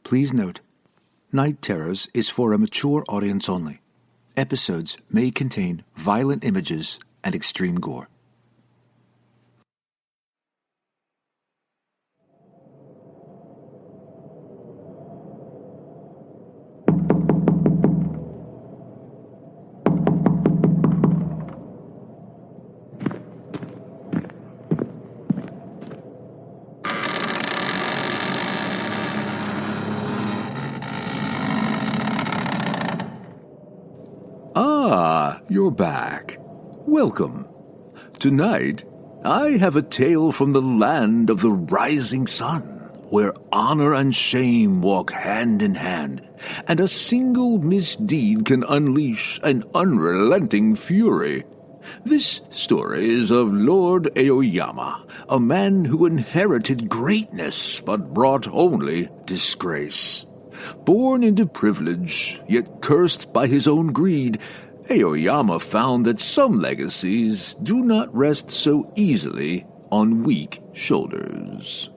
Please note, Night Terrors is for a mature audience only. Episodes may contain violent images and extreme gore. You're back. Welcome. Tonight, I have a tale from the land of the rising sun, where honor and shame walk hand in hand, and a single misdeed can unleash an unrelenting fury. This story is of Lord Aoyama, a man who inherited greatness but brought only disgrace. Born into privilege, yet cursed by his own greed, Aoyama found that some legacies do not rest so easily on weak shoulders.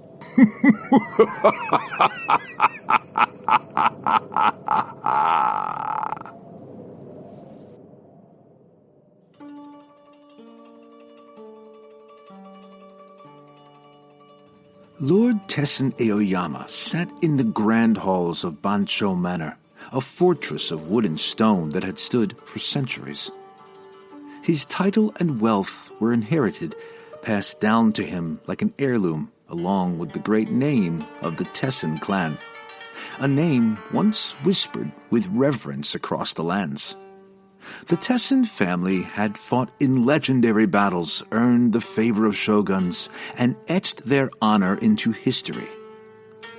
Lord Tessen Aoyama sat in the grand halls of Bancho Manor, a fortress of wood and stone that had stood for centuries. His title and wealth were inherited, passed down to him like an heirloom, along with the great name of the Tessen clan, a name once whispered with reverence across the lands. The Tessen family had fought in legendary battles, earned the favor of shoguns, and etched their honor into history.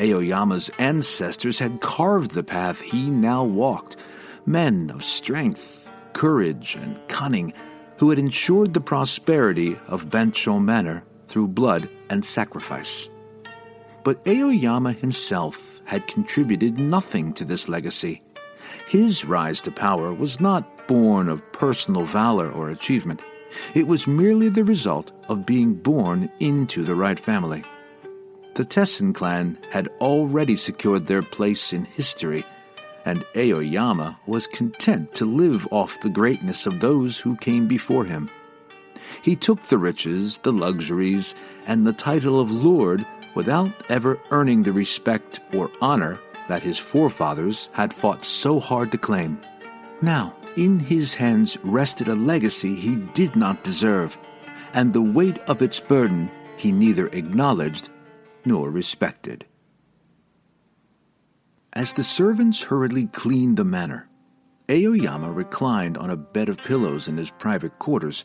Aoyama's ancestors had carved the path he now walked, men of strength, courage, and cunning, who had ensured the prosperity of Bancho Manor through blood and sacrifice. But Aoyama himself had contributed nothing to this legacy. His rise to power was not born of personal valor or achievement. It was merely the result of being born into the right family. The Tessen clan had already secured their place in history, and Aoyama was content to live off the greatness of those who came before him. He took the riches, the luxuries, and the title of lord without ever earning the respect or honor that his forefathers had fought so hard to claim. Now, in his hands rested a legacy he did not deserve, and the weight of its burden he neither acknowledged nor respected. As the servants hurriedly cleaned the manor, Aoyama reclined on a bed of pillows in his private quarters,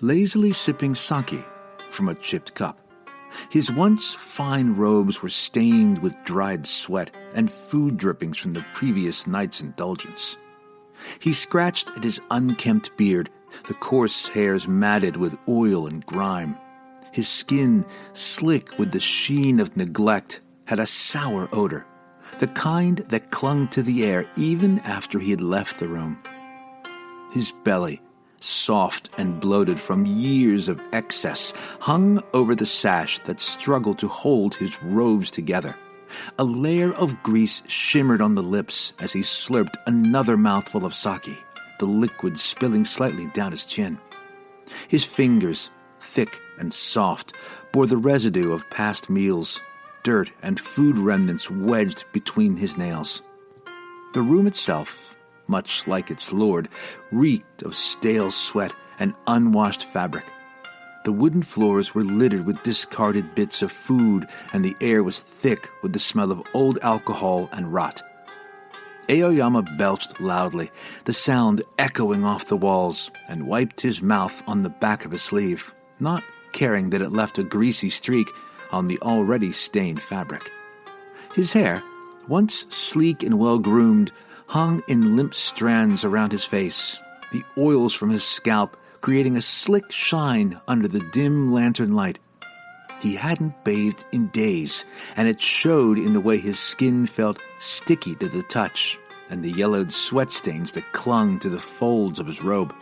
lazily sipping sake from a chipped cup. His once fine robes were stained with dried sweat and food drippings from the previous night's indulgence. He scratched at his unkempt beard, the coarse hairs matted with oil and grime. His skin, slick with the sheen of neglect, had a sour odor, the kind that clung to the air even after he had left the room. His belly, soft and bloated from years of excess, hung over the sash that struggled to hold his robes together. A layer of grease shimmered on the lips as he slurped another mouthful of sake, the liquid spilling slightly down his chin. His fingers, thick and soft, bore the residue of past meals, dirt and food remnants wedged between his nails. The room itself, much like its lord, reeked of stale sweat and unwashed fabric. The wooden floors were littered with discarded bits of food, and the air was thick with the smell of old alcohol and rot. Aoyama belched loudly, the sound echoing off the walls, and wiped his mouth on the back of his sleeve, not caring that it left a greasy streak on the already stained fabric. His hair, once sleek and well-groomed, hung in limp strands around his face, the oils from his scalp creating a slick shine under the dim lantern light. He hadn't bathed in days, and it showed in the way his skin felt sticky to the touch, and the yellowed sweat stains that clung to the folds of his robe.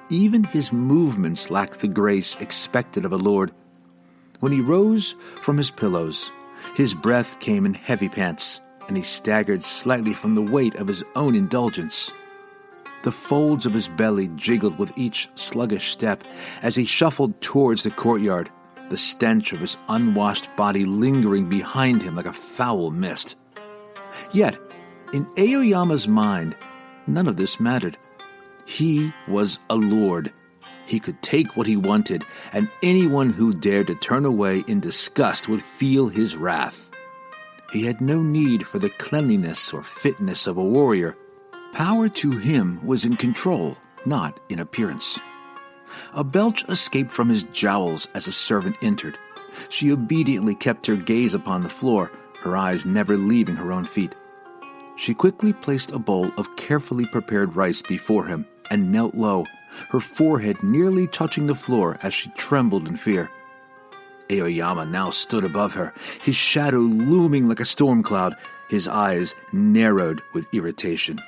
Even his movements lacked the grace expected of a lord. When he rose from his pillows, his breath came in heavy pants, and he staggered slightly from the weight of his own indulgence. The folds of his belly jiggled with each sluggish step as he shuffled towards the courtyard, the stench of his unwashed body lingering behind him like a foul mist. Yet, in Aoyama's mind, none of this mattered. He was a lord. He could take what he wanted, and anyone who dared to turn away in disgust would feel his wrath. He had no need for the cleanliness or fitness of a warrior. Power to him was in control, not in appearance. A belch escaped from his jowls as a servant entered. She obediently kept her gaze upon the floor, her eyes never leaving her own feet. She quickly placed a bowl of carefully prepared rice before him and knelt low, her forehead nearly touching the floor as she trembled in fear. Aoyama now stood above her, his shadow looming like a storm cloud, his eyes narrowed with irritation.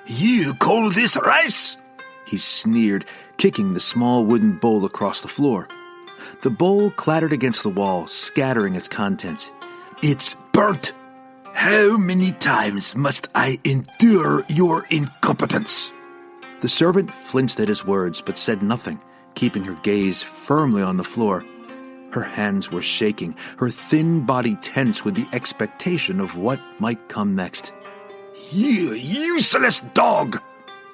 "You call this rice?" he sneered, kicking the small wooden bowl across the floor. The bowl clattered against the wall, scattering its contents. "It's burnt. How many times must I endure your incompetence?" The servant flinched at his words, but said nothing, keeping her gaze firmly on the floor. Her hands were shaking, her thin body tense with the expectation of what might come next. "You useless dog!"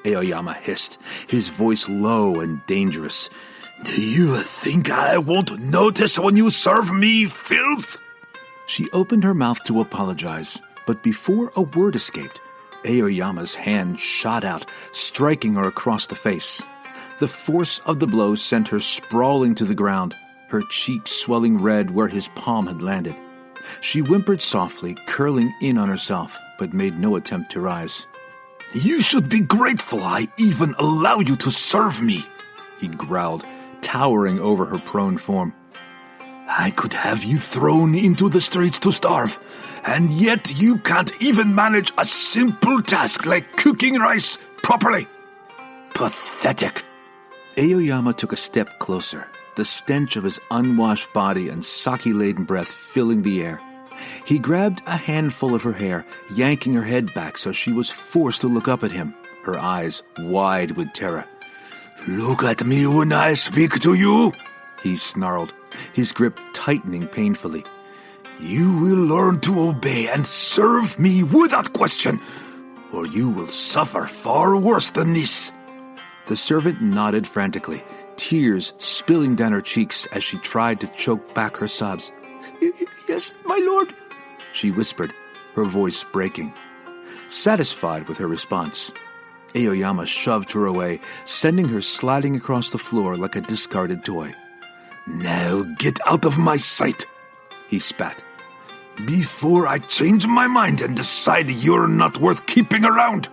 Aoyama hissed, his voice low and dangerous. "Do you think I won't notice when you serve me filth?" She opened her mouth to apologize, but before a word escaped, Aoyama's hand shot out, striking her across the face. The force of the blow sent her sprawling to the ground, her cheeks swelling red where his palm had landed. She whimpered softly, curling in on herself, but made no attempt to rise. "You should be grateful I even allow you to serve me," he growled, towering over her prone form. "I could have you thrown into the streets to starve, and yet you can't even manage a simple task like cooking rice properly. Pathetic." Aoyama took a step closer, the stench of his unwashed body and sake-laden breath filling the air. He grabbed a handful of her hair, yanking her head back so she was forced to look up at him, her eyes wide with terror. "Look at me when I speak to you," he snarled, his grip tightening painfully. "You will learn to obey and serve me without question, or you will suffer far worse than this." The servant nodded frantically, tears spilling down her cheeks as she tried to choke back her sobs. "Yes, my lord," she whispered, her voice breaking. Satisfied with her response, Aoyama shoved her away, sending her sliding across the floor like a discarded toy. "Now get out of my sight," he spat. "Before I change my mind and decide you're not worth keeping around."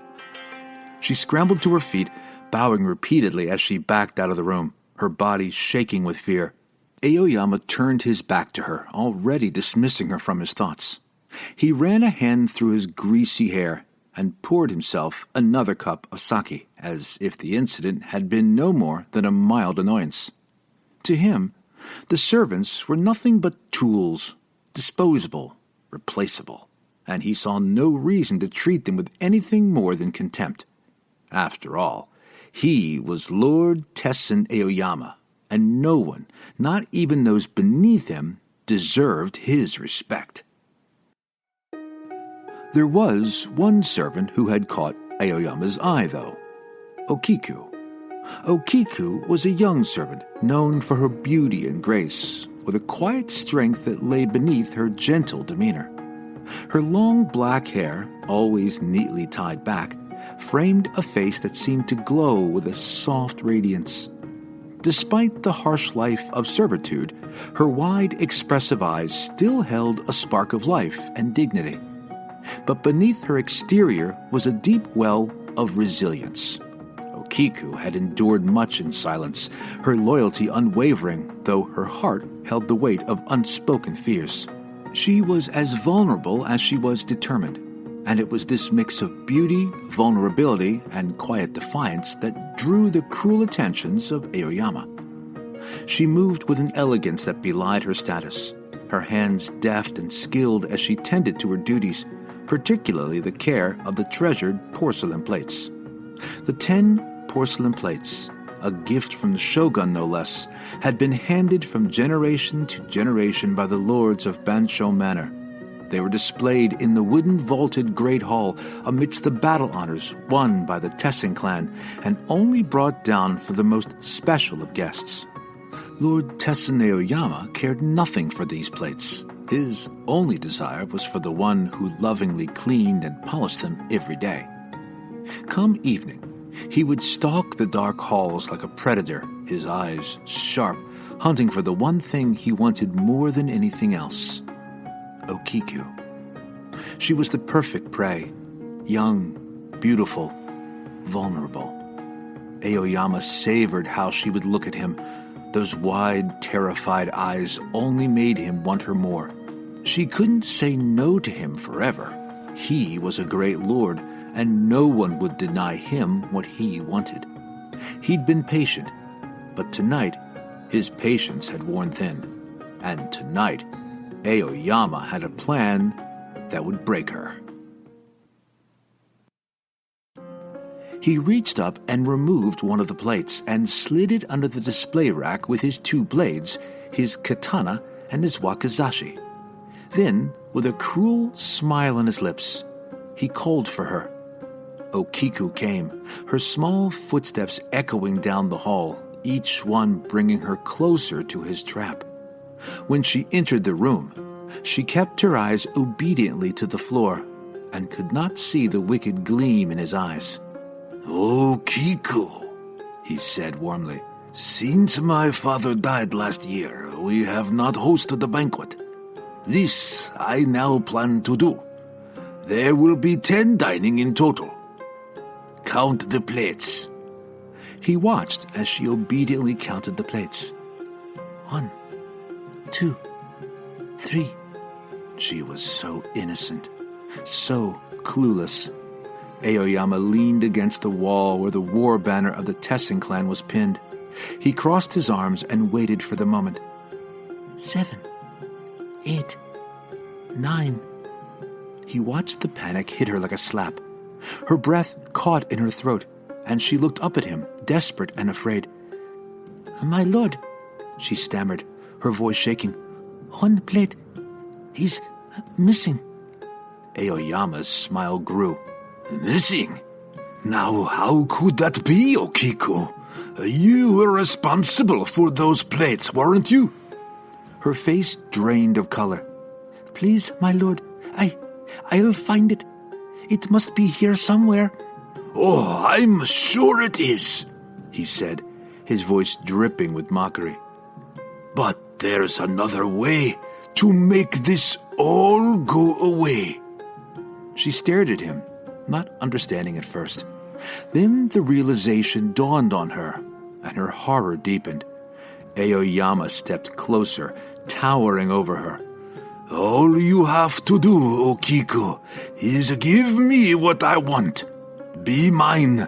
She scrambled to her feet, bowing repeatedly as she backed out of the room, her body shaking with fear. Aoyama turned his back to her, already dismissing her from his thoughts. He ran a hand through his greasy hair and poured himself another cup of sake, as if the incident had been no more than a mild annoyance. To him, the servants were nothing but tools, disposable, replaceable, and he saw no reason to treat them with anything more than contempt. After all, he was Lord Tessin Aoyama, and no one, not even those beneath him, deserved his respect. There was one servant who had caught Aoyama's eye, though. Okiku. Okiku was a young servant, known for her beauty and grace, with a quiet strength that lay beneath her gentle demeanor. Her long black hair, always neatly tied back, framed a face that seemed to glow with a soft radiance. Despite the harsh life of servitude, her wide, expressive eyes still held a spark of life and dignity. But beneath her exterior was a deep well of resilience. Okiku had endured much in silence, her loyalty unwavering, though her heart held the weight of unspoken fears. She was as vulnerable as she was determined, and it was this mix of beauty, vulnerability, and quiet defiance that drew the cruel attentions of Aoyama. She moved with an elegance that belied her status, her hands deft and skilled as she tended to her duties, particularly the care of the treasured porcelain plates. The 10 porcelain plates, a gift from the shogun no less, had been handed from generation to generation by the lords of Bansho Manor. They were displayed in the wooden vaulted great hall amidst the battle honors won by the Tessen clan and only brought down for the most special of guests. Lord Tessen Aoyama cared nothing for these plates. His only desire was for the one who lovingly cleaned and polished them every day. Come evening, he would stalk the dark halls like a predator, his eyes sharp, hunting for the one thing he wanted more than anything else: Okiku. She was the perfect prey, young, beautiful, vulnerable. Aoyama savored how she would look at him. Those wide, terrified eyes only made him want her more. She couldn't say no to him forever. He was a great lord, and no one would deny him what he wanted. He'd been patient, but tonight his patience had worn thin. And tonight, Aoyama had a plan that would break her. He reached up and removed one of the plates and slid it under the display rack with his 2 blades, his katana and his wakizashi. Then, with a cruel smile on his lips, he called for her. Okiku came, her small footsteps echoing down the hall, each one bringing her closer to his trap. When she entered the room, she kept her eyes obediently to the floor and could not see the wicked gleam in his eyes. Okiku, he said warmly, since my father died last year, we have not hosted a banquet. This I now plan to do. There will be 10 dining in total. Count the plates. He watched as she obediently counted the plates. 1, 2, 3. She was so innocent, so clueless. Aoyama leaned against the wall where the war banner of the Tessen clan was pinned. He crossed his arms and waited for the moment. 7, 8, 9. He watched the panic hit her like a slap. Her breath caught in her throat, and she looked up at him, desperate and afraid. "My lord," she stammered, her voice shaking. "One plate. He's missing." Aoyama's smile grew. Missing? Now how could that be, Okiku? You were responsible for those plates, weren't you? Her face drained of color. "Please, my lord, I'll find it. It must be here somewhere." "Oh, I'm sure it is," he said, his voice dripping with mockery. "But there's another way to make this all go away." She stared at him, not understanding at first. Then the realization dawned on her, and her horror deepened. Aoyama stepped closer, towering over her. "All you have to do, Okiku, is give me what I want. Be mine,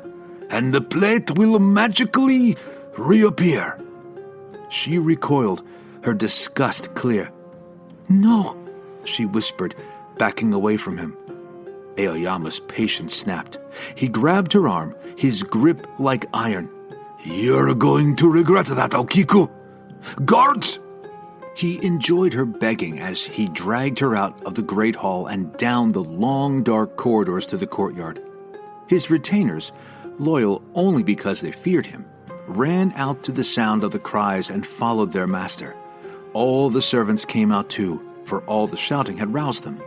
and the plate will magically reappear." She recoiled, her disgust clear. "No," she whispered, backing away from him. Aoyama's patience snapped. He grabbed her arm, his grip like iron. "You're going to regret that, Okiku. Guards!" He enjoyed her begging as he dragged her out of the great hall and down the long, dark corridors to the courtyard. His retainers, loyal only because they feared him, ran out to the sound of the cries and followed their master. All the servants came out too, for all the shouting had roused them.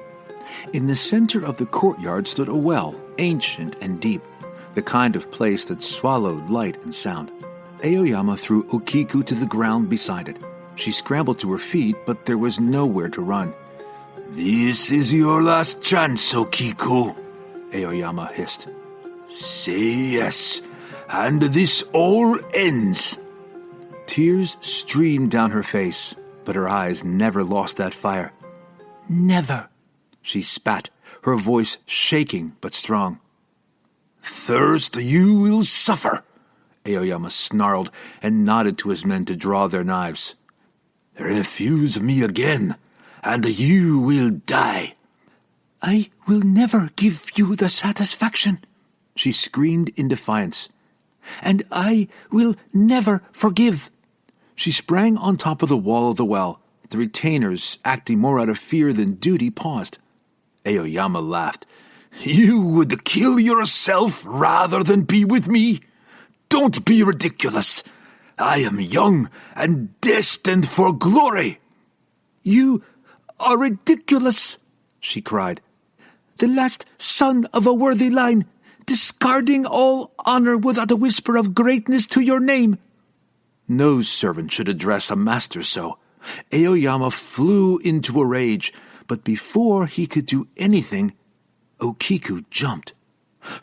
In the center of the courtyard stood a well, ancient and deep, the kind of place that swallowed light and sound. Aoyama threw Okiku to the ground beside it. She scrambled to her feet, but there was nowhere to run. "This is your last chance, Okiku," Aoyama hissed. "Say yes, and this all ends." Tears streamed down her face, but her eyes never lost that fire. "Never," she spat, her voice shaking but strong. "First you will suffer," Aoyama snarled and nodded to his men to draw their knives. "Refuse me again, and you will die." I will never give you the satisfaction, she screamed in defiance. And I will never forgive. She sprang on top of the wall of the well. The retainers, acting more out of fear than duty, paused. Aoyama laughed. You would kill yourself rather than be with me? Don't be ridiculous. I am young and destined for glory. You are ridiculous, she cried. The last son of a worthy line, discarding all honor without a whisper of greatness to your name. No servant should address a master so. Aoyama flew into a rage, but before he could do anything, Okiku jumped.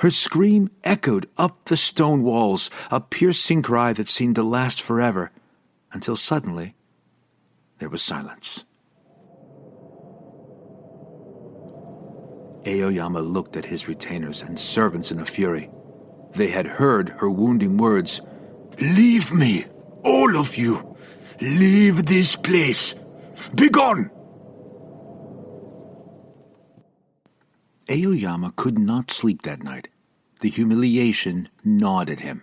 Her scream echoed up the stone walls, a piercing cry that seemed to last forever, until suddenly there was silence. Aoyama looked at his retainers and servants in a fury. They had heard her wounding words. Leave me, all of you. Leave this place. Begone! Aoyama could not sleep that night. The humiliation gnawed at him.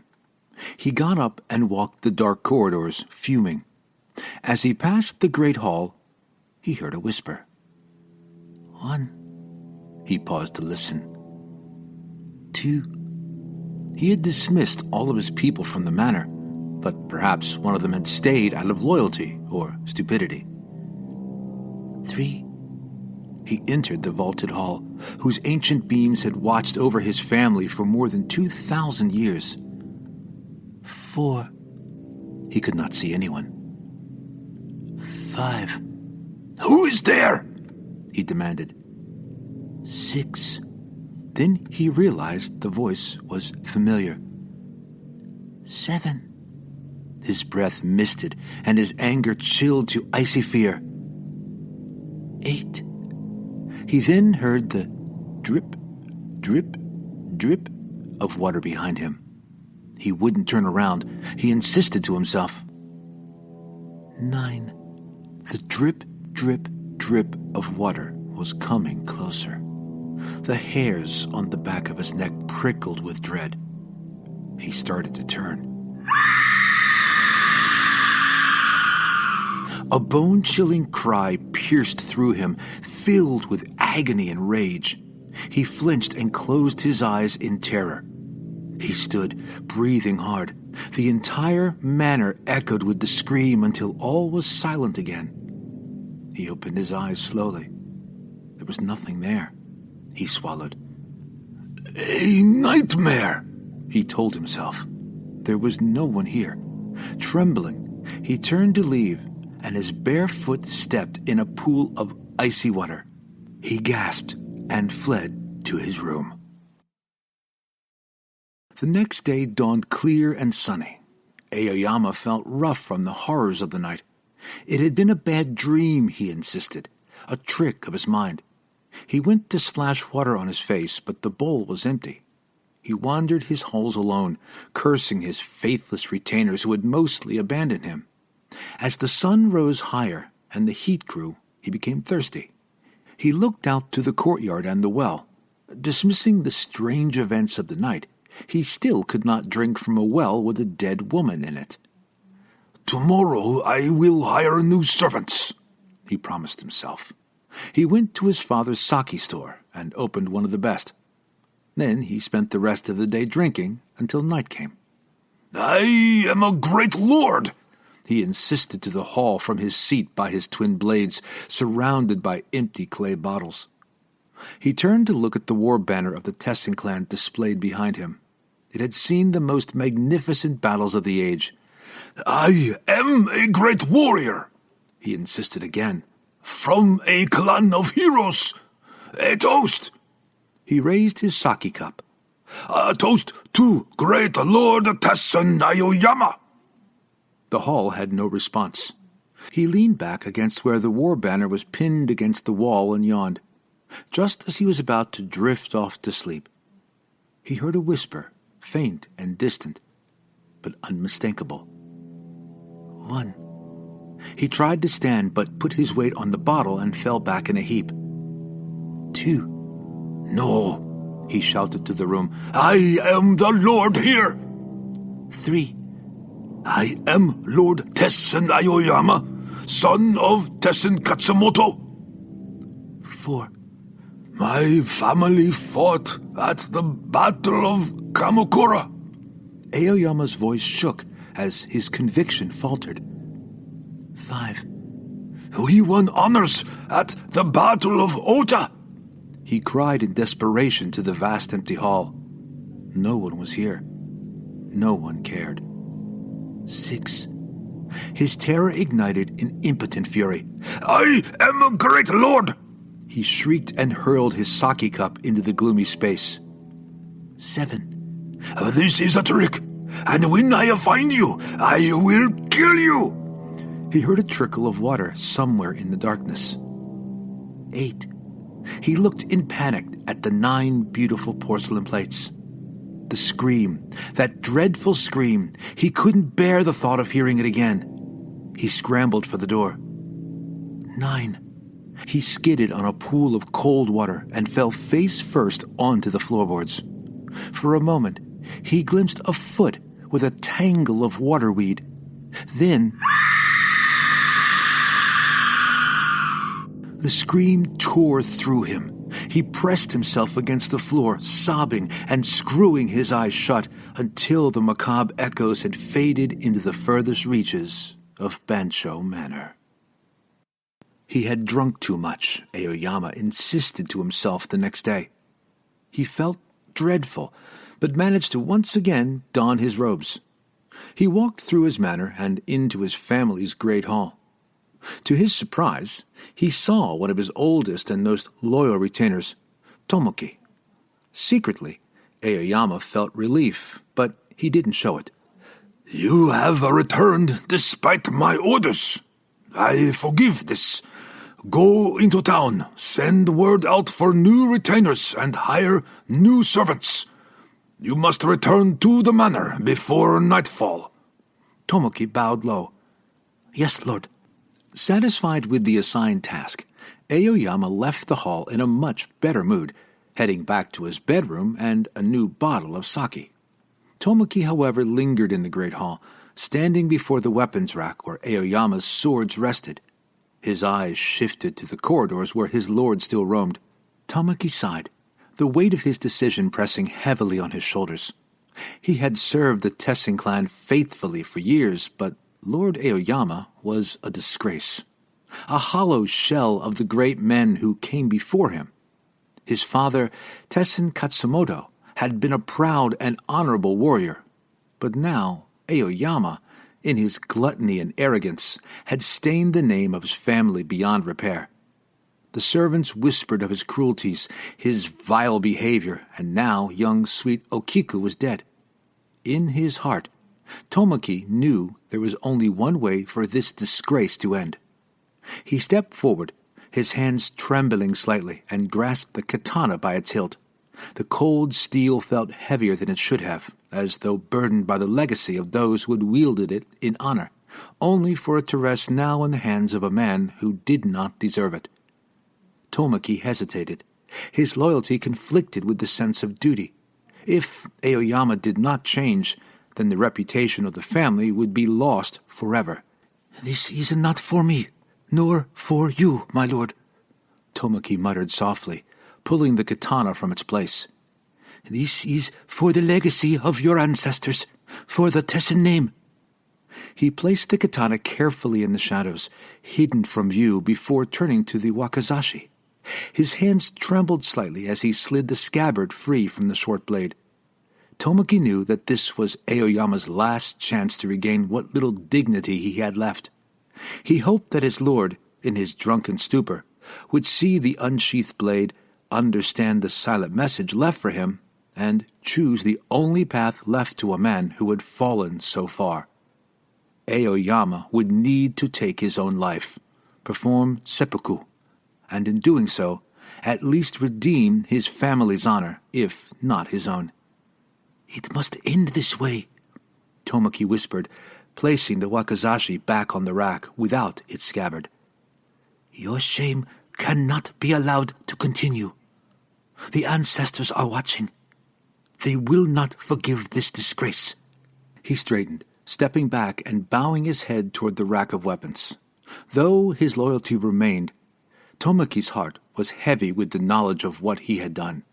He got up and walked the dark corridors, fuming. As he passed the great hall, he heard a whisper. 1. He paused to listen. 2. He had dismissed all of his people from the manor, but perhaps one of them had stayed out of loyalty or stupidity. 3. He entered the vaulted hall, whose ancient beams had watched over his family for more than 2,000 years. 4. He could not see anyone. 5. Who is there? He demanded. 6. Then he realized the voice was familiar. 7. His breath misted, and his anger chilled to icy fear. 8. He then heard the drip, drip, drip of water behind him. He wouldn't turn around. He insisted to himself. 9. The drip, drip, drip of water was coming closer. The hairs on the back of his neck prickled with dread. He started to turn. A bone-chilling cry pierced through him, filled with agony and rage. He flinched and closed his eyes in terror. He stood, breathing hard. The entire manor echoed with the scream until all was silent again. He opened his eyes slowly. There was nothing there. He swallowed. A nightmare, he told himself. There was no one here. Trembling, he turned to leave, and his bare foot stepped in a pool of icy water. He gasped and fled to his room. The next day dawned clear and sunny. Aoyama felt rough from the horrors of the night. It had been a bad dream, he insisted, a trick of his mind. He went to splash water on his face, but the bowl was empty. He wandered his halls alone, cursing his faithless retainers who had mostly abandoned him. As the sun rose higher and the heat grew, he became thirsty. He looked out to the courtyard and the well. Dismissing the strange events of the night, he still could not drink from a well with a dead woman in it. Tomorrow I will hire new servants, he promised himself. He went to his father's sake store and opened one of the best. Then he spent the rest of the day drinking until night came. I am a great lord, he insisted to the hall from his seat by his twin blades, surrounded by empty clay bottles. He turned to look at the war banner of the Tessin clan displayed behind him. It had seen the most magnificent battles of the age. I am a great warrior, he insisted again. From a clan of heroes. A toast. He raised his sake cup. A toast to great Lord Tessin Aoyama. The hall had no response. He leaned back against where the war banner was pinned against the wall and yawned. Just as he was about to drift off to sleep, he heard a whisper, faint and distant, but unmistakable. 1. He tried to stand, but put his weight on the bottle and fell back in a heap. 2. "No," he shouted to the room. "I am the Lord here." 3. "I am Lord Tessen Aoyama, son of Tessen Katsumoto." 4. "My family fought at the Battle of Kamakura." Aoyama's voice shook as his conviction faltered. 5. "We won honors at the Battle of Ota." He cried in desperation to the vast empty hall. No one was here. No one cared. 6. His terror ignited in impotent fury. "I am a great lord!" He shrieked and hurled his sake cup into the gloomy space. 7. "This is a trick, and when I find you, I will kill you." He heard a trickle of water somewhere in the darkness. 8. He looked in panic at the 9 beautiful porcelain plates. The scream, that dreadful scream, he couldn't bear the thought of hearing it again. He scrambled for the door. 9. He skidded on a pool of cold water and fell face first onto the floorboards. For a moment, he glimpsed a foot with a tangle of waterweed. Then the scream tore through him. He pressed himself against the floor, sobbing and screwing his eyes shut until the macabre echoes had faded into the furthest reaches of Bancho Manor. He had drunk too much, Aoyama insisted to himself the next day. He felt dreadful, but managed to once again don his robes. He walked through his manor and into his family's great hall. To his surprise, he saw one of his oldest and most loyal retainers, Tomoki. Secretly, Aoyama felt relief, but he didn't show it. "You have returned despite my orders. I forgive this. Go into town, send word out for new retainers, and hire new servants. You must return to the manor before nightfall." Tomoki bowed low. "Yes, Lord." Satisfied with the assigned task, Aoyama left the hall in a much better mood, heading back to his bedroom and a new bottle of sake. Tomoki, however, lingered in the great hall, standing before the weapons rack where Aoyama's swords rested. His eyes shifted to the corridors where his lord still roamed. Tomoki sighed, the weight of his decision pressing heavily on his shoulders. He had served the Tessen clan faithfully for years, but Lord Aoyama was a disgrace, a hollow shell of the great men who came before him. His father, Tessen Katsumoto, had been a proud and honorable warrior, but now Aoyama, in his gluttony and arrogance, had stained the name of his family beyond repair. The servants whispered of his cruelties, his vile behavior, and now young sweet Okiku was dead. In his heart, Tomoki knew there was only one way for this disgrace to end. He stepped forward, his hands trembling slightly, and grasped the katana by its hilt. The cold steel felt heavier than it should have, as though burdened by the legacy of those who had wielded it in honor, only for it to rest now in the hands of a man who did not deserve it. Tomoki hesitated. His loyalty conflicted with the sense of duty. If Aoyama did not change, then the reputation of the family would be lost forever. "This is not for me, nor for you, my lord," Tomoki muttered softly, pulling the katana from its place. "This is for the legacy of your ancestors, for the Tessen name." He placed the katana carefully in the shadows, hidden from view before turning to the wakizashi. His hands trembled slightly as he slid the scabbard free from the short blade. Tomoki knew that this was Aoyama's last chance to regain what little dignity he had left. He hoped that his lord, in his drunken stupor, would see the unsheathed blade, understand the silent message left for him, and choose the only path left to a man who had fallen so far. Aoyama would need to take his own life, perform seppuku, and in doing so, at least redeem his family's honor, if not his own. "It must end this way," Tomoki whispered, placing the wakizashi back on the rack without its scabbard. "Your shame cannot be allowed to continue." The ancestors are watching. They will not forgive this disgrace." He straightened, stepping back and bowing his head toward the rack of weapons. Though his loyalty remained, Tomoki's heart was heavy with the knowledge of what he had done.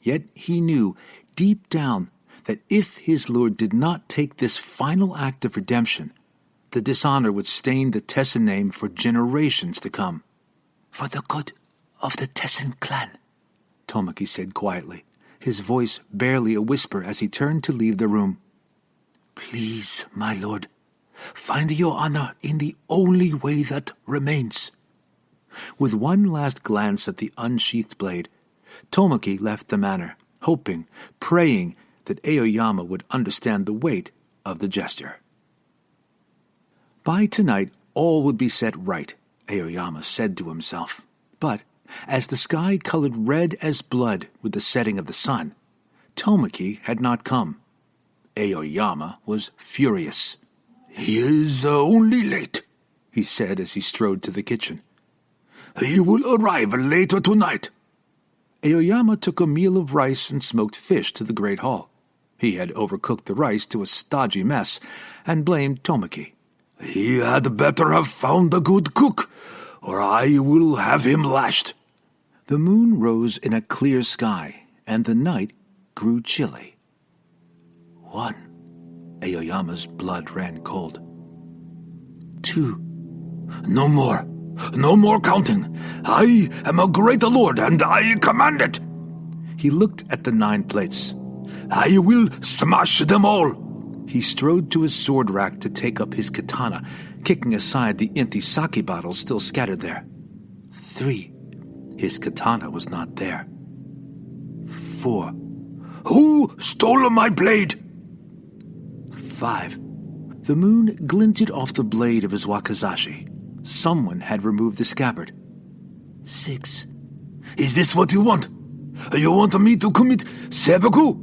Yet he knew, deep down, that if his lord did not take this final act of redemption, the dishonor would stain the Tessin name for generations to come. "For the good of the Tessin clan," Tomoki said quietly, his voice barely a whisper as he turned to leave the room. "Please, my lord, find your honor in the only way that remains." With one last glance at the unsheathed blade, Tomoki left the manor, hoping, praying that Aoyama would understand the weight of the gesture. By tonight, all would be set right, Aoyama said to himself. But as the sky colored red as blood with the setting of the sun, Tomoki had not come. Aoyama was furious. "He is only late," he said as he strode to the kitchen. "He will arrive later tonight." Aoyama took a meal of rice and smoked fish to the great hall. He had overcooked the rice to a stodgy mess and blamed Tomoki. "He had better have found a good cook, or I will have him lashed." The moon rose in a clear sky, and the night grew chilly. 1. Aoyama's blood ran cold. 2. No more. No more counting. I am a great lord, and I command it. He looked at the 9 plates. I will smash them all. He strode to his sword rack to take up his katana, kicking aside the empty sake bottles still scattered there. 3. His katana was not there. 4. Who stole my blade? 5. The moon glinted off the blade of his wakizashi. Someone had removed the scabbard. 6. Is this what you want? You want me to commit seppuku?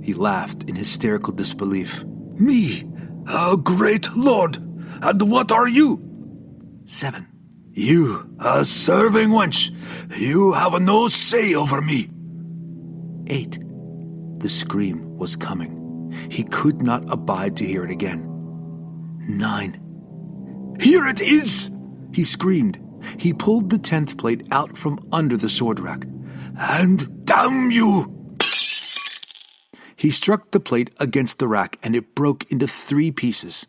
He laughed in hysterical disbelief. Me, a great lord, and what are you? 7. You, a serving wench, you have no say over me. 8. The scream was coming. He could not abide to hear it again. 9. Here it is! He screamed. He pulled the 10th plate out from under the sword rack. And damn you! He struck the plate against the rack, and it broke into 3 pieces.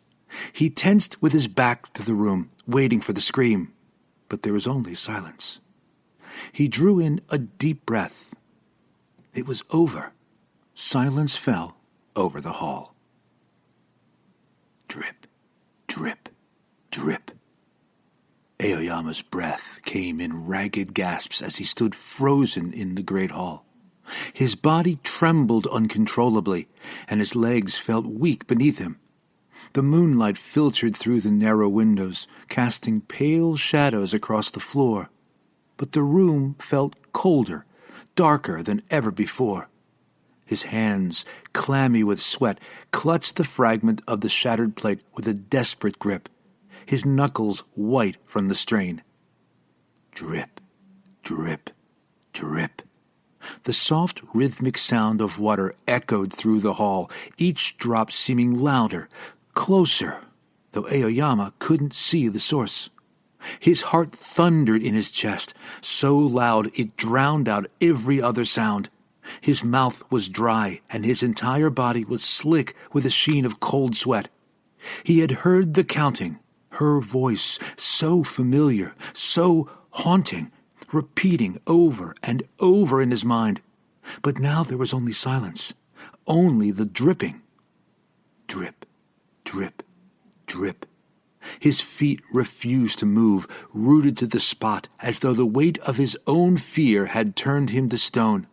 He tensed with his back to the room, waiting for the scream. But there was only silence. He drew in a deep breath. It was over. Silence fell over the hall. Drip, drip, drip. Aoyama's breath came in ragged gasps as he stood frozen in the great hall. His body trembled uncontrollably, and his legs felt weak beneath him. The moonlight filtered through the narrow windows, casting pale shadows across the floor. But the room felt colder, darker than ever before. His hands, clammy with sweat, clutched the fragment of the shattered plate with a desperate grip, his knuckles white from the strain. Drip, drip, drip. The soft, rhythmic sound of water echoed through the hall, each drop seeming louder, closer, though Aoyama couldn't see the source. His heart thundered in his chest, so loud it drowned out every other sound. His mouth was dry, and his entire body was slick with a sheen of cold sweat. He had heard the counting, her voice, so familiar, so haunting, repeating over and over in his mind. But now there was only silence, only the dripping. Drip, drip, drip. His feet refused to move, rooted to the spot, as though the weight of his own fear had turned him to stone.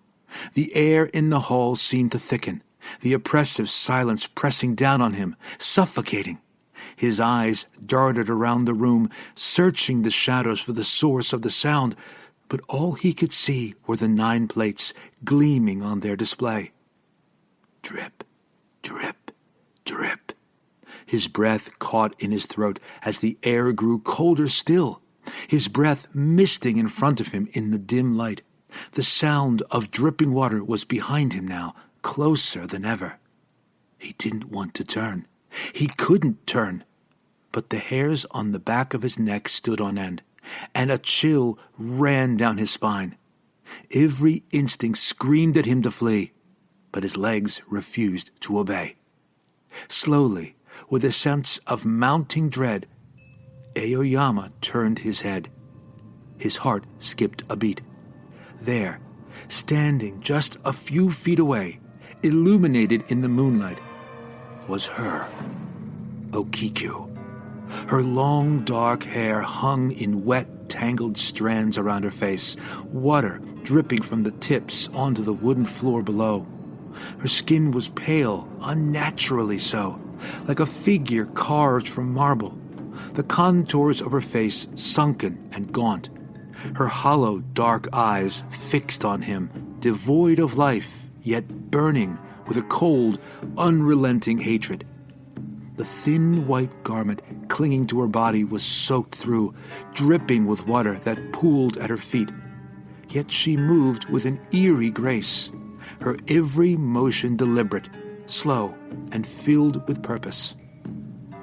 The air in the hall seemed to thicken, the oppressive silence pressing down on him, suffocating. His eyes darted around the room, searching the shadows for the source of the sound, but all he could see were the 9 plates gleaming on their display. Drip, drip, drip. His breath caught in his throat as the air grew colder still, his breath misting in front of him in the dim light. The sound of dripping water was behind him now, closer than ever. He didn't want to turn. He couldn't turn. But the hairs on the back of his neck stood on end, and a chill ran down his spine. Every instinct screamed at him to flee, but his legs refused to obey. Slowly, with a sense of mounting dread, Aoyama turned his head. His heart skipped a beat. There, standing just a few feet away, illuminated in the moonlight, was her, Okiku. Her long, dark hair hung in wet, tangled strands around her face, water dripping from the tips onto the wooden floor below. Her skin was pale, unnaturally so, like a figure carved from marble, the contours of her face sunken and gaunt, her hollow, dark eyes fixed on him, devoid of life, yet burning with a cold, unrelenting hatred. The thin white garment clinging to her body was soaked through, dripping with water that pooled at her feet. Yet she moved with an eerie grace, her every motion deliberate, slow, and filled with purpose.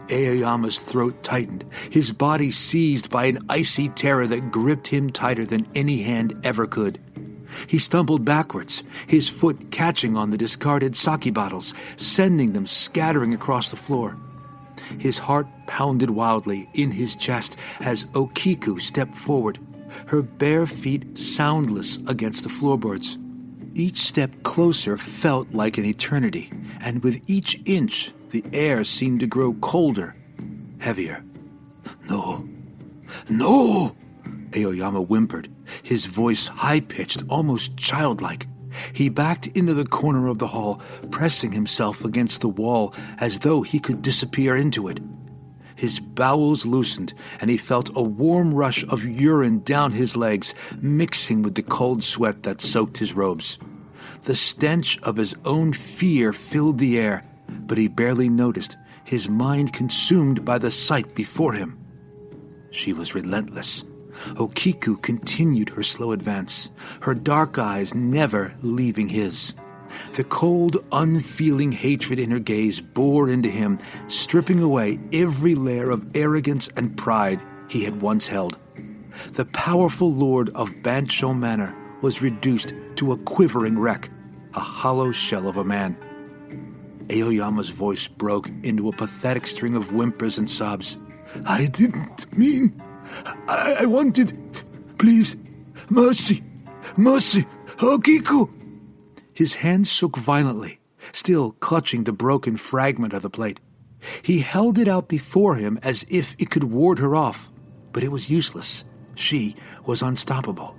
Aoyama's throat tightened, his body seized by an icy terror that gripped him tighter than any hand ever could. He stumbled backwards, his foot catching on the discarded sake bottles, sending them scattering across the floor. His heart pounded wildly in his chest as Okiku stepped forward, her bare feet soundless against the floorboards. Each step closer felt like an eternity, and with each inch the air seemed to grow colder, heavier. "No, no!" Aoyama whimpered, his voice high-pitched, almost childlike. He backed into the corner of the hall, pressing himself against the wall as though he could disappear into it. His bowels loosened, and he felt a warm rush of urine down his legs, mixing with the cold sweat that soaked his robes. The stench of his own fear filled the air, but he barely noticed, his mind consumed by the sight before him. She was relentless. Okiku continued her slow advance, her dark eyes never leaving his. The cold, unfeeling hatred in her gaze bore into him, stripping away every layer of arrogance and pride he had once held. The powerful lord of Bancho Manor was reduced to a quivering wreck, a hollow shell of a man. Aoyama's voice broke into a pathetic string of whimpers and sobs. "I didn't mean... I wanted... Please, mercy, mercy, Okiku!" His hands shook violently, still clutching the broken fragment of the plate. He held it out before him as if it could ward her off, but it was useless. She was unstoppable.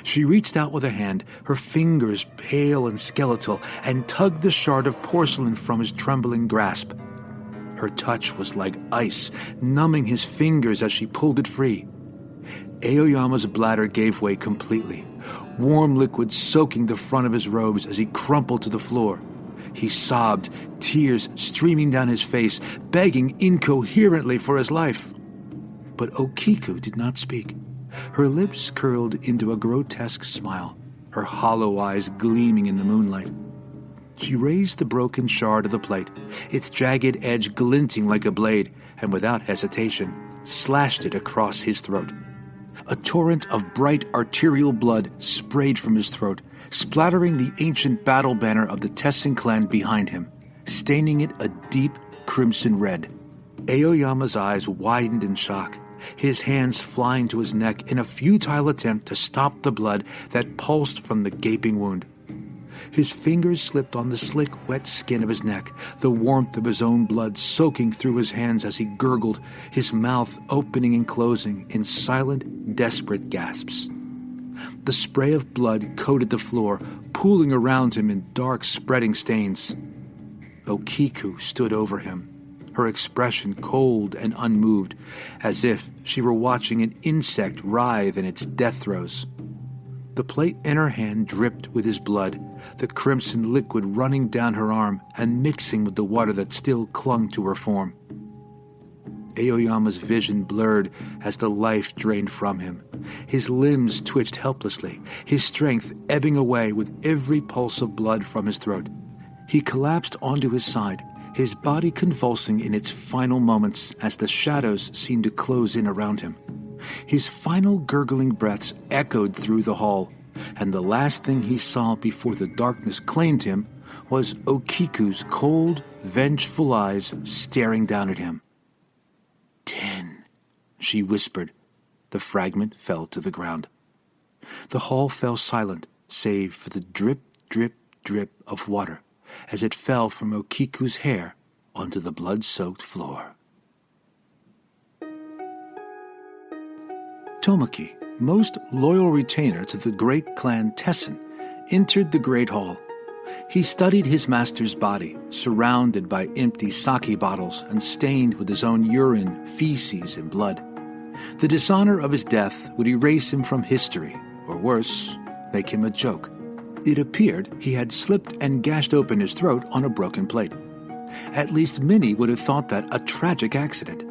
She reached out with a hand, her fingers pale and skeletal, and tugged the shard of porcelain from his trembling grasp. Her touch was like ice, numbing his fingers as she pulled it free. Aoyama's bladder gave way completely, warm liquid soaking the front of his robes as he crumpled to the floor. He sobbed, tears streaming down his face, begging incoherently for his life. But Okiku did not speak. Her lips curled into a grotesque smile, her hollow eyes gleaming in the moonlight. She raised the broken shard of the plate, its jagged edge glinting like a blade, and without hesitation, slashed it across his throat. A torrent of bright arterial blood sprayed from his throat, splattering the ancient battle banner of the Tessin clan behind him, staining it a deep crimson red. Aoyama's eyes widened in shock, his hands flying to his neck in a futile attempt to stop the blood that pulsed from the gaping wound. His fingers slipped on the slick, wet skin of his neck, the warmth of his own blood soaking through his hands as he gurgled, his mouth opening and closing in silent, desperate gasps. The spray of blood coated the floor, pooling around him in dark, spreading stains. Okiku stood over him, her expression cold and unmoved, as if she were watching an insect writhe in its death throes. The plate in her hand dripped with his blood, the crimson liquid running down her arm and mixing with the water that still clung to her form. Aoyama's vision blurred as the life drained from him, His limbs twitched helplessly, his strength ebbing away with every pulse of blood from his throat. He collapsed onto his side, his body convulsing in its final moments as the shadows seemed to close in around him. His final gurgling breaths echoed through the hall, and the last thing he saw before the darkness claimed him was Okiku's cold, vengeful eyes staring down at him. 10, she whispered. The fragment fell to the ground. The hall fell silent, save for the drip, drip, drip of water as it fell from Okiku's hair onto the blood-soaked floor. Tomoki, most loyal retainer to the great clan Tessen, entered the great hall. He studied his master's body, surrounded by empty sake bottles and stained with his own urine, feces, and blood. The dishonor of his death would erase him from history, or worse, make him a joke. It appeared he had slipped and gashed open his throat on a broken plate. At least many would have thought that a tragic accident.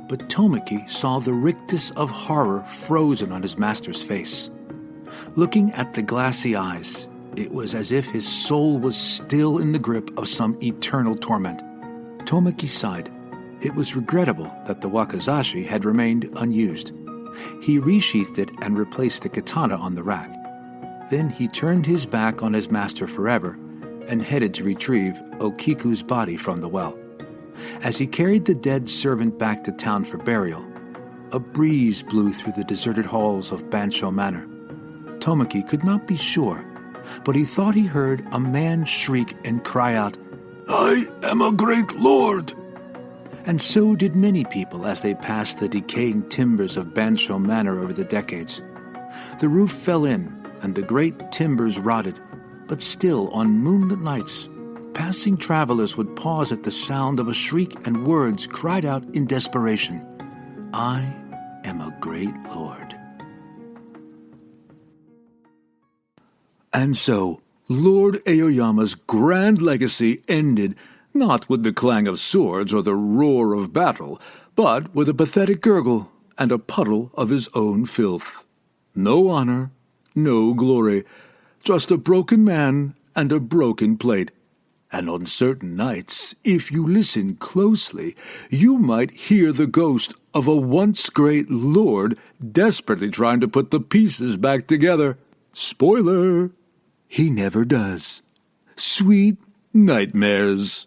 But Tomoki saw the rictus of horror frozen on his master's face. Looking at the glassy eyes, it was as if his soul was still in the grip of some eternal torment. Tomoki sighed. It was regrettable that the wakizashi had remained unused. He resheathed it and replaced the katana on the rack. Then he turned his back on his master forever and headed to retrieve Okiku's body from the well. As he carried the dead servant back to town for burial, a breeze blew through the deserted halls of Bansho Manor. Tomoki could not be sure, but he thought he heard a man shriek and cry out, "I am a great lord!" And so did many people as they passed the decaying timbers of Bansho Manor over the decades. The roof fell in, and the great timbers rotted, but still on moonlit nights, passing travelers would pause at the sound of a shriek and words cried out in desperation, "I am a great lord." And so, Lord Aoyama's grand legacy ended not with the clang of swords or the roar of battle, but with a pathetic gurgle and a puddle of his own filth. No honor, no glory, just a broken man and a broken plate. And on certain nights, if you listen closely, you might hear the ghost of a once great lord desperately trying to put the pieces back together. Spoiler, he never does. Sweet nightmares.